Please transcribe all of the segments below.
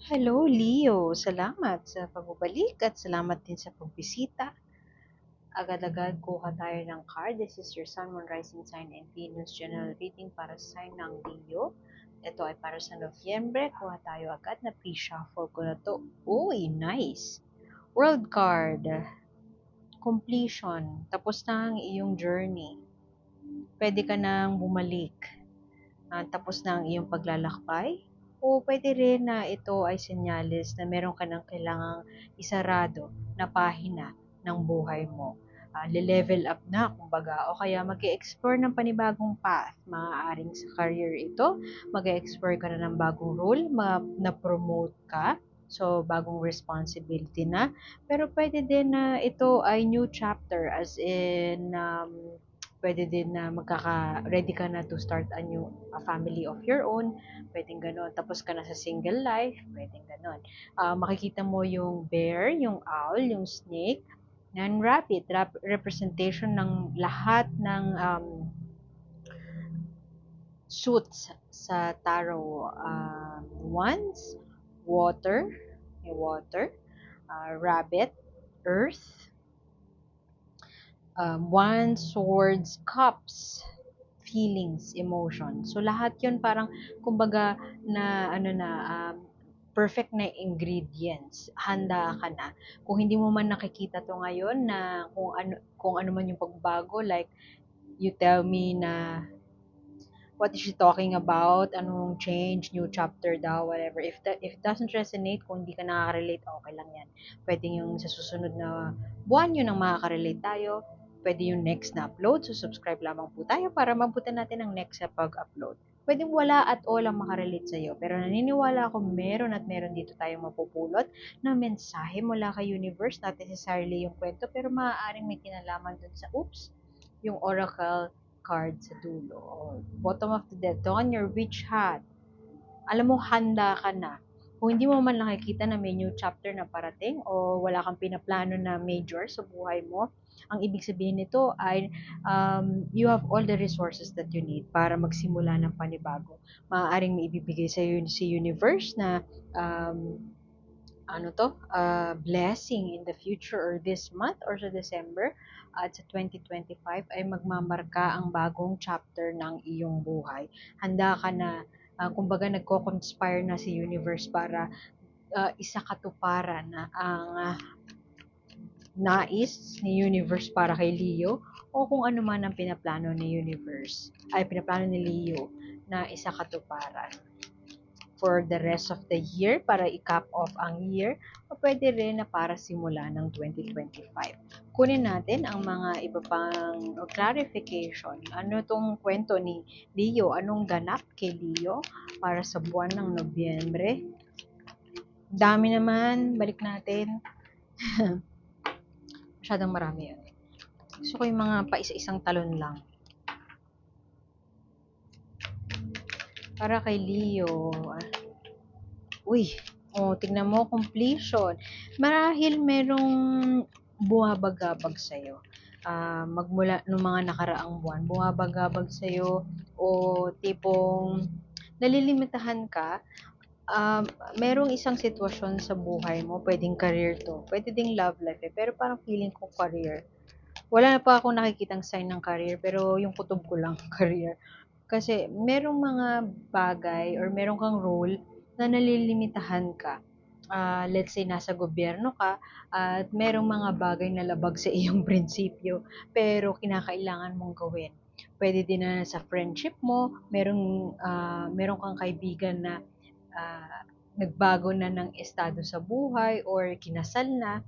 Hello, Leo. Salamat sa pagbabalik at salamat din sa pagbisita. Agad-agad kuha tayo ng card. This is your Sun, Moon, Rising Sign and Venus General Reading para sa sign ng Leo. Ito ay para sa Nobyembre. Kuha tayo agad na pre-shuffle ko na to. Uy, nice! World card. Completion. Tapos na ang iyong journey. Pwede ka nang bumalik. Tapos na ang iyong paglalakbay. O pwede rin na ito ay senyales na meron ka ng kailangang isarado na pahina ng buhay mo. Le-level up na, kumbaga, o kaya mag-explore ng panibagong path. Maaaring sa career ito, mag-explore ka na ng bagong role, na-promote ka, so bagong responsibility na. Pero pwede din na ito ay new chapter, as in, pwede din na ready ka na to start a family of your own, pwedeng ganon. Tapos ka na sa single life, pwedeng ganon. Makikita mo yung bear, yung owl, yung snake, and rabbit, representation ng lahat ng suits sa tarot. Wands, water, yung water, rabbit, earth, wands, swords, cups, feelings, emotions. So lahat 'yun parang kumbaga na perfect na ingredients. Handa ka na. Kung hindi mo man nakikita 'to ngayon na kung ano man yung pagbabago, like you tell me na what is she talking about, anong change, new chapter daw, whatever. If it doesn't resonate, kung hindi ka nakaka-relate, okay lang yan. Pwede yung sa susunod na buwan yun ang makaka-relate tayo. Pwede yung next na upload, so subscribe lamang po tayo para mabutan natin ang next sa pag-upload. Pwedeng wala at all ang makarelate sa'yo, pero naniniwala ako meron at meron dito tayong mapupulot na mensahe mula kay universe, not necessarily yung kwento, pero maaaring may kinalaman dun sa yung oracle card sa dulo. Bottom of the deck, on your witch hat. Alam mo, handa ka na. Kung hindi mo man nakikita na may new chapter na parating o wala kang pinaplano na major sa buhay mo, ang ibig sabihin nito ay you have all the resources that you need para magsimula ng panibago. Maaaring may ibibigay sa iyo si universe na um, blessing in the future or this month or sa December at sa 2025 ay magmamarka ang bagong chapter ng iyong buhay. Handa ka na, kumbaga nagko-conspire na si universe para isa katuparan na ang nais ni universe para kay Leo o kung ano man ang pinaplano ni universe ay pinaplano ni Leo na isa katuparan for the rest of the year para i-cap off ang year o pwede rin na para simula ng 2025. Kunin natin ang mga iba pang clarification. Ano tong kwento ni Leo? Anong ganap kay Leo para sa buwan ng Nobyembre? Dami naman. Balik natin. Masyadong marami yun. Gusto ko yung mga paisa-isang talon lang. Para kay Leo, uy, tingnan mo, completion. Marahil merong buwabagabag sa'yo. Magmula nung mga nakaraang buwan, buwabagabag sa'yo o tipong nalilimitahan ka. Merong isang sitwasyon sa buhay mo, pwedeng career to, pwede ding love life pero parang feeling ko career. Wala na pa akong nakikitang sign ng career, pero yung kutob ko lang, career. Kasi merong mga bagay or meron kang role na nalilimitahan ka. Let's say nasa gobyerno ka at merong mga bagay na labag sa iyong prinsipyo pero kinakailangan mong gawin. Pwede din na sa friendship mo, meron kang kaibigan na nagbago na ng estado sa buhay or kinasal na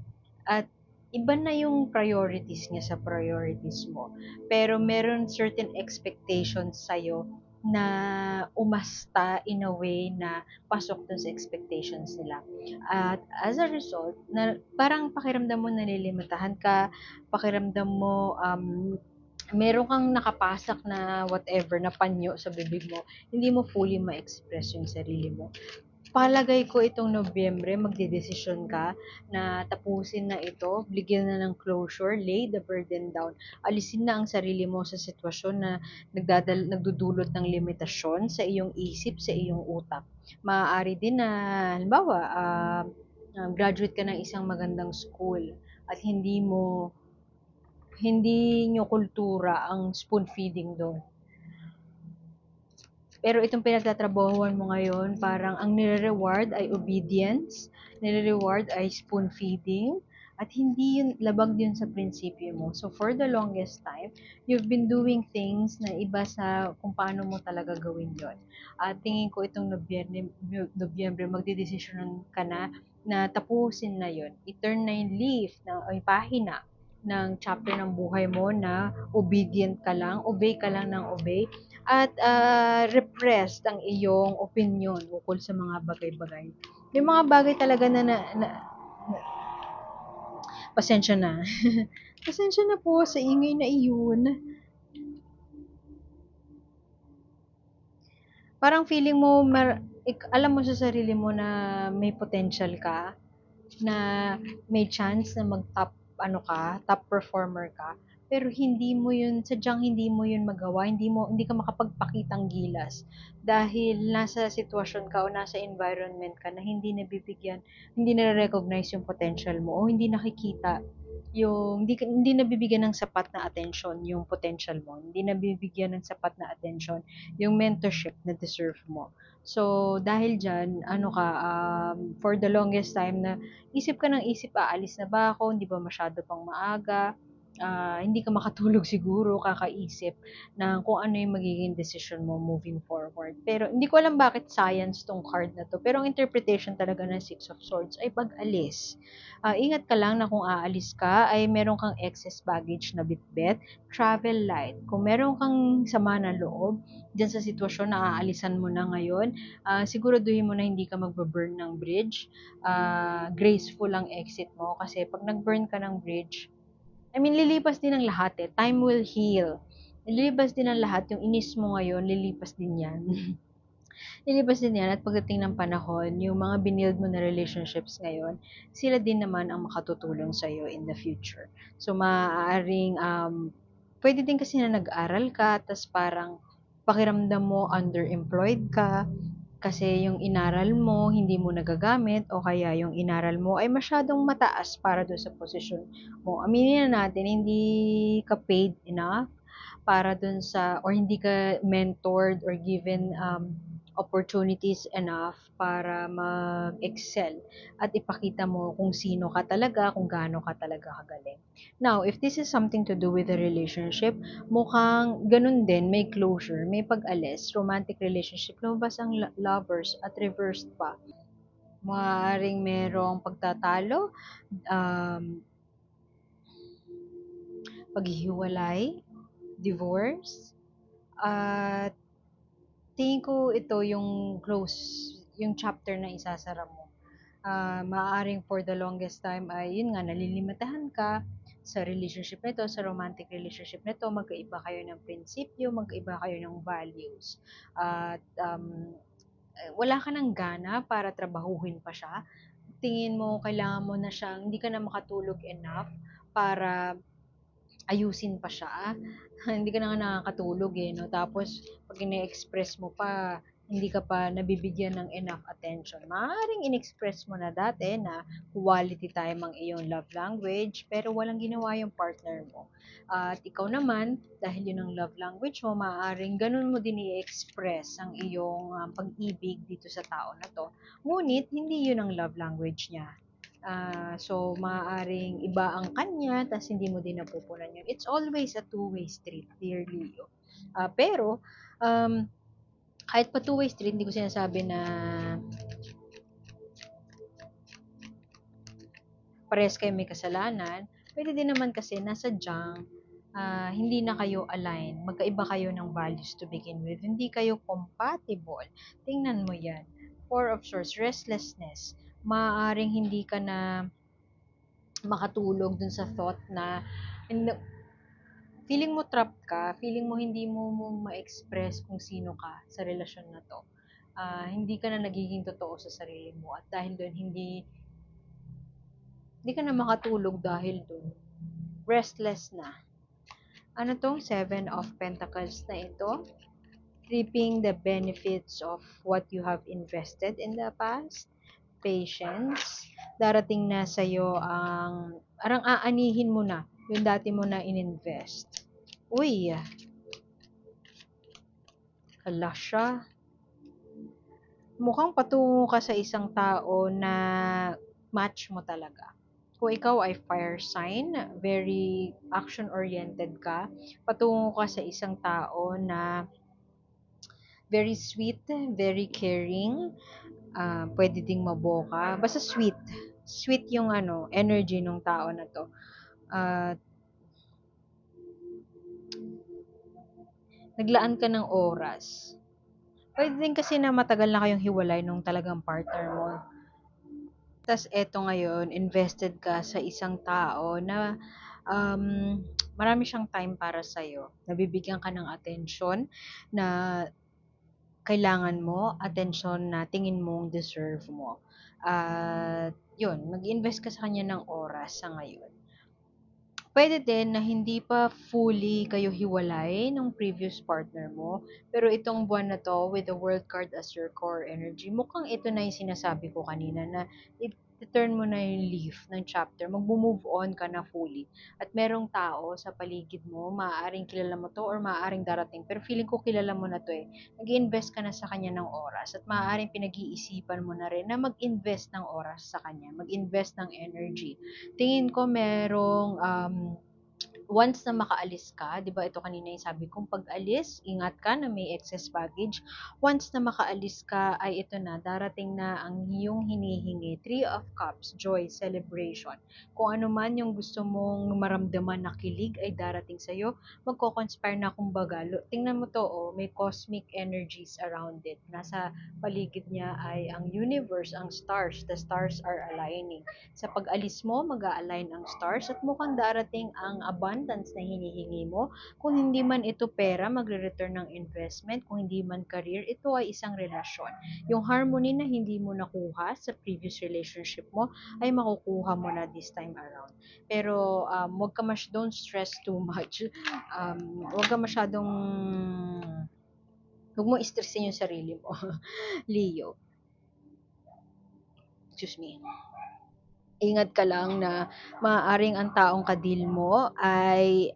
at iba na yung priorities niya sa priorities mo. Pero meron certain expectations sa'yo na umasta in a way na pasok dun sa expectations nila. At as a result, parang pakiramdam mo nalilimitahan ka, pakiramdam mo meron kang nakapasak na whatever na panyo sa bibig mo, hindi mo fully ma-express yung sarili mo. palagay ko itong Nobyembre magdedesisyon ka na tapusin na ito, bigyan na ng closure, lay the burden down. Alisin na ang sarili mo sa sitwasyon na nagdudulot ng limitasyon sa iyong isip, sa iyong utak. Maaari din na, halimbawa, graduate ka ng isang magandang school at hindi nyo kultura ang spoon feeding doon. Pero itong pinagtatrabahuan mo ngayon, parang ang nire-reward ay obedience, nire-reward ay spoon feeding, at hindi yun, labag yun sa prinsipyo mo. So for the longest time, you've been doing things na iba sa kung paano mo talaga gawin yon. At tingin ko itong Nobyembre magdidesisyon ka na tapusin na yon. I-turn na yung leaf, yung pahina ng chapter ng buhay mo na obedient ka lang, obey ka lang ng obey, at repressed ang iyong opinion ukol sa mga bagay-bagay. May mga bagay talaga na pasensya na. Pasensya na po sa ingay na iyon. Parang feeling mo, alam mo sa sarili mo na may potential ka, na may chance na mag-top ano ka, top performer ka, pero sadyang hindi mo yun magawa, hindi ka makapagpakitang gilas dahil nasa sitwasyon ka o nasa environment ka na hindi na-recognize yung potential mo o hindi nakikita hindi nabibigyan ng sapat na attention yung potential mo, hindi nabibigyan ng sapat na attention yung mentorship na deserve mo. So, dahil dyan, for the longest time na isip ka ng isip, aalis na ba ako, hindi ba masyado pang maaga, hindi ka makatulog siguro, kakaisip ng kung ano yung magiging decision mo moving forward. Pero hindi ko alam bakit science tong card na to, pero ang interpretation talaga ng Six of Swords ay pag-alis. Ingat ka lang na kung aalis ka, ay meron kang excess baggage na bitbit, travel light. Kung meron kang sama ng loob, dyan sa sitwasyon na aalisan mo na ngayon, siguraduhin mo na hindi ka magbaburn ng bridge, graceful ang exit mo kasi pag nag-burn ka ng bridge, lilipas din ang lahat eh. Time will heal. Lilipas din ang lahat. Yung inis mo ngayon, lilipas din yan. Lilipas din yan at pagdating ng panahon, yung mga binild mo na relationships ngayon, sila din naman ang makatutulong sa'yo in the future. So, maaaring, pwede din kasi na nag-aral ka, tas parang pakiramdam mo underemployed ka, kasi yung inaral mo hindi mo nagagamit o kaya yung inaral mo ay masyadong mataas para doon sa posisyon mo. Aminin na natin, hindi ka paid enough para doon or hindi ka mentored or given opportunities enough para mag-excel at ipakita mo kung sino ka talaga, kung gaano ka talaga kagaling. Now, if this is something to do with a relationship, mukhang ganun din, may closure, may pag-alis, romantic relationship, lumabas ang lovers at reversed pa. Maaaring merong pagtatalo, um, paghihiwalay, divorce, at tingin ko ito yung chapter na isasara mo. Maaaring for the longest time ay yun nga, nalilimitahan ka sa relationship nito, sa romantic relationship nito, magkaiba kayo ng prinsipyo, magkaiba kayo ng values. At wala ka ng gana para trabahuhin pa siya. Tingin mo, kailangan mo na siyang, hindi ka na makatulog enough para ayusin pa siya. Hindi ka na nga nakakatulog eh, no? Tapos, pag ine-express mo pa, hindi ka pa nabibigyan ng enough attention. Maaaring in-express mo na dati na quality time ang iyong love language, pero walang ginawa yung partner mo. At ikaw naman, dahil yun ang love language mo, maaaring ganun mo din i-express ang iyong pag-ibig dito sa tao na to. Ngunit, hindi yun ang love language niya. So, maaaring iba ang kanya, tas hindi mo din napupunan yun. It's always a two-way street, dear Leo. Pero, kahit pa two-way street, hindi ko sinasabi na pares kayo may kasalanan. Pwede din naman kasi nasadyang hindi na kayo align. Magkaiba kayo ng values to begin with. Hindi kayo compatible. Tingnan mo yan. Four of Swords, restlessness. Maaaring hindi ka na makatulog dun sa thought na feeling mo trapped ka, feeling mo hindi mo ma-express kung sino ka sa relasyon na to. hindi ka na nagiging totoo sa sarili mo at dahil doon hindi ka na makatulog dahil doon. Restless na. Ano tong Seven of Pentacles na ito? Reaping the benefits of what you have invested in the past. Patience. Darating na sa'yo ang, arang aanihin mo na yung dati mo na ininvest. Uy, hala siya. Mukhang patungo ka sa isang tao na match mo talaga. Kung ikaw ay fire sign, very action-oriented ka, patungo ka sa isang tao na very sweet, very caring, pwede ding maboka. Basta sweet. Sweet yung energy ng tao na to. Naglaan ka ng oras. Pwede din kasi na matagal na kayong hiwalay nung talagang partner mo. Tas eto ngayon, invested ka sa isang tao na marami siyang time para sa'yo. Nabibigyan ka ng atensyon na kailangan mo, atensyon na tingin mong deserve mo. At yun, mag-invest ka sa kanya ng oras sa ngayon. Pwede din na hindi pa fully kayo hiwalay ng previous partner mo, pero itong buwan na to, with the World card as your core energy, mukhang ito na yung sinasabi ko kanina na i-turn mo na yung leaf ng chapter, mag-move on ka na fully. At merong tao sa paligid mo, maaaring kilala mo to or maaaring darating, pero feeling ko kilala mo na to eh. Nag-invest ka na sa kanya ng oras at maaaring pinag-iisipan mo na rin na mag-invest ng oras sa kanya, mag-invest ng energy. Tingin ko merong once na makaalis ka, 'di ba ito kanina yung sabi kong pag-alis, ingat ka na may excess baggage. Once na makaalis ka, ay ito na, darating na ang iyong hinihingi. Three of Cups, joy, celebration. Kung ano man yung gusto mong maramdaman na kilig ay darating sa'yo, magko-conspire na kumbaga. Tingnan mo to, oh, may cosmic energies around it. Nasa paligid niya ay ang universe, ang stars. The stars are aligning. Sa pag-alis mo, mag-a-align ang stars at mukhang darating ang abundance na hinihingi mo. Kung hindi man ito pera, magre-return ng investment. Kung hindi man career, ito ay isang relasyon. Yung harmony na hindi mo nakuha sa previous relationship mo, ay makukuha mo na this time around. Pero wag ka don't stress too much. Wag ka masyadong huwag mo stressin yung sarili mo. Leo. Excuse me. Ingat ka lang na maaaring ang taong kadil mo ay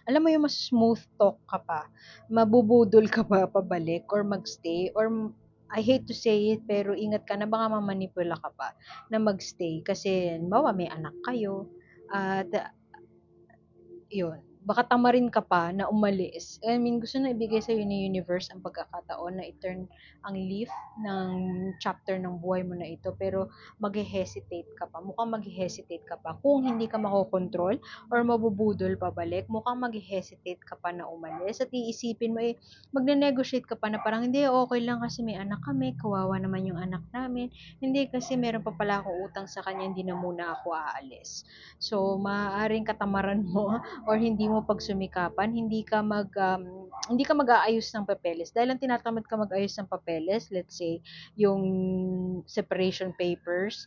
alam mo yung mas smooth talk ka pa, mabubudol ka pa pabalik or magstay or I hate to say it pero ingat ka na baka mamanipula ka pa na magstay kasi bawa may anak kayo at yun, baka tamarin ka pa na umalis. I mean, gusto na ibigay sa'yo ni universe ang pagkakataon na i-turn ang leaf ng chapter ng buhay mo na ito, pero mag-hesitate ka pa. Mukhang mag-hesitate ka pa. Kung hindi ka makokontrol or mabubudol pabalik, mukhang mag-hesitate ka pa na umalis at iisipin mo magne-negotiate ka pa na parang hindi, okay lang kasi may anak kami, kawawa naman yung anak namin. Hindi kasi meron pa pala akong utang sa kanya, hindi na muna ako aalis. So, maaaring katamaran mo or hindi mo pagsumikapan, hindi ka mag-aayos ng papeles. Dahil lang tinatamad ka mag-ayos ng papeles, let's say, yung separation papers,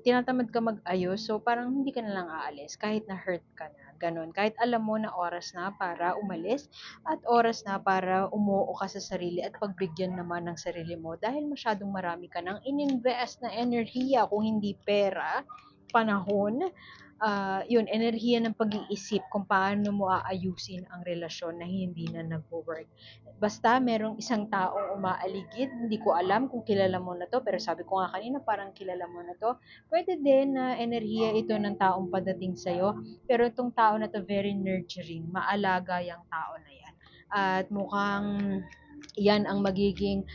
tinatamad ka mag-ayos, so parang hindi ka na lang aalis kahit na hurt ka na. Ganon. Kahit alam mo na oras na para umalis at oras na para umuo ka sa sarili at pagbigyan naman ng sarili mo dahil masyadong marami ka nang ininvest na enerhiya kung hindi pera, panahon, yun, enerhiya ng pag-iisip kung paano mo aayusin ang relasyon na hindi na nagwo-work. Basta merong isang taong umaaligid, hindi ko alam kung kilala mo na to, pero sabi ko nga kanina parang kilala mo na to. Pwede din na enerhiya ito ng taong padating sa'yo, pero itong tao na to very nurturing, maalaga yung tao na yan. At mukhang yan ang magiging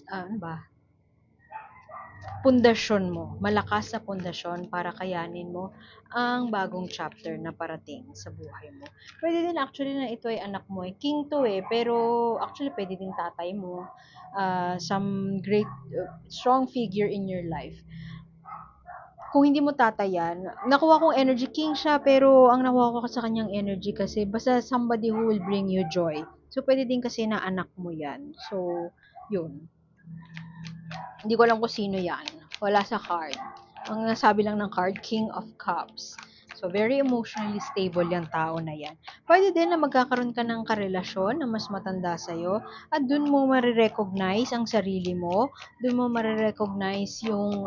ano ba, pundasyon mo, malakas na pundasyon para kayanin mo ang bagong chapter na parating sa buhay mo. Pwede din actually na ito ay anak mo. King to eh, pero actually pwede din tatay mo. Some great, strong figure in your life. Kung hindi mo tatayan, nakuha kong energy king siya, pero ang nakuha ko sa kanyang energy kasi basta somebody who will bring you joy. So, pwede din kasi na anak mo yan. So, yun. Hindi ko alam kung sino yan. Wala sa card. Ang nasabi lang ng card, King of Cups. So, very emotionally stable yung tao na yan. Pwede din na magkakaroon ka ng karelasyon na mas matanda sa'yo at dun mo marirecognize ang sarili mo. Dun mo marirecognize yung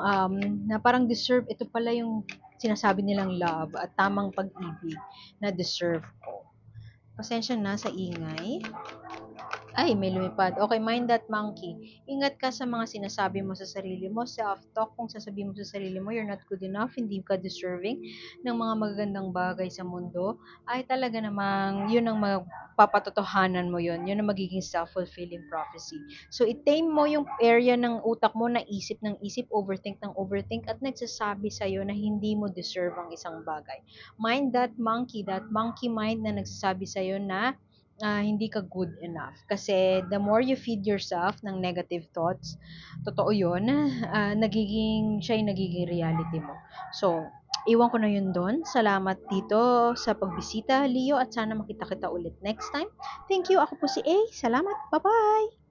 na parang deserve. Ito pala yung sinasabi nilang love at tamang pag-ibig na deserve ko. Pasensya na sa ingay. Ay, may lumipad. Okay, mind that monkey. Ingat ka sa mga sinasabi mo sa sarili mo. Self-talk, kung sasabihin mo sa sarili mo, you're not good enough, hindi ka deserving ng mga magagandang bagay sa mundo, ay talaga namang yun ang magpapatotohanan mo yun. Yun ang magiging self-fulfilling prophecy. So, i-tame mo yung area ng utak mo na isip ng isip, overthink ng overthink, at nagsasabi sa'yo na hindi mo deserve ang isang bagay. Mind that monkey mind na nagsasabi sa'yo na hindi ka good enough. Kasi the more you feed yourself ng negative thoughts, totoo yun, siya yung nagiging reality mo. So, iwan ko na yun doon. Salamat dito sa pagbisita, Leo, at sana makita kita ulit next time. Thank you. Ako po si A. Salamat. Bye-bye!